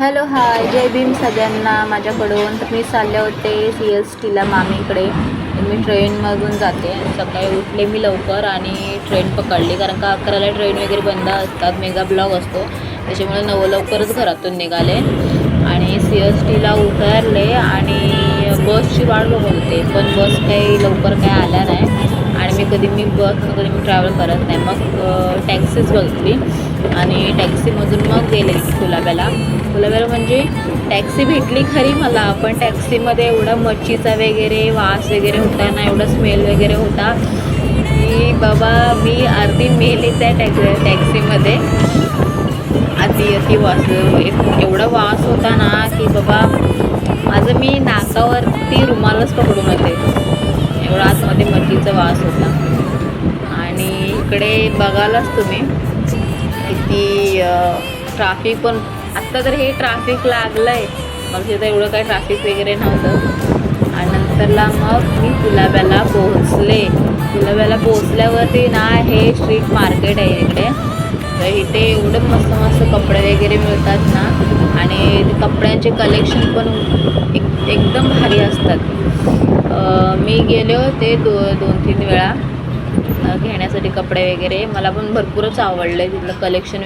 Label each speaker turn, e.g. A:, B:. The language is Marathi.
A: हॅलो हाय, जय भीम सगळ्यांना माझ्याकडून. तर मी चालले होते CSTला मामीकडे. तर मी ट्रेनमधून जाते. सकाळी उठले मी लवकर आणि ट्रेन पकडली, कारण का 11ला ट्रेन वगैरे बंद असतात, मेगा ब्लॉक असतो, त्याच्यामुळे लवकरच घरातून निघाले आणि CSTला उतरले आणि बसची वाट बघत होते. पण बस काही लवकर काही आल्या नाही आणि मी बसमध्ये मी ट्रॅव्हल करत नाही. मग टॅक्सीच बघितली आणि टॅक्सीमधून मग गेले कुलाब्याला. म्हणजे टॅक्सी भेटली खरी मला, पण टॅक्सीमध्ये एवढा मच्छीचा वगैरे वास वगैरे होता ना, एवढा स्मेल वगैरे होता की बाबा मी अर्धी मेली त्या टॅक्सीमध्ये. अति वास, एवढा वास होता ना की बाबा मी नाकावरती रुमालच पकडून होते, एवढा आतमध्ये मच्छीचा वास होता. आणि इकडे बघालाच तुम्ही किती ट्राफिक, पण आत्ता तर हे ट्राफिक लागलं आहे, मग तिथं एवढं काही ट्राफिक वगैरे नव्हतं. आणि नंतरला मग मी कुलाब्याला पोहोचल्यावरती ना हे स्ट्रीट मार्केट आहे इकडे. तर इथे एवढं मस्त कपडे वगैरे मिळतात ना, आणि कपड्यांचे कलेक्शन पण एकदम भारी असतात. मी गेले होते 2-3 वेळा घेण्यासाठी कपडे वगैरे. मला पण भरपूरच आवडलं तिथलं कलेक्शन.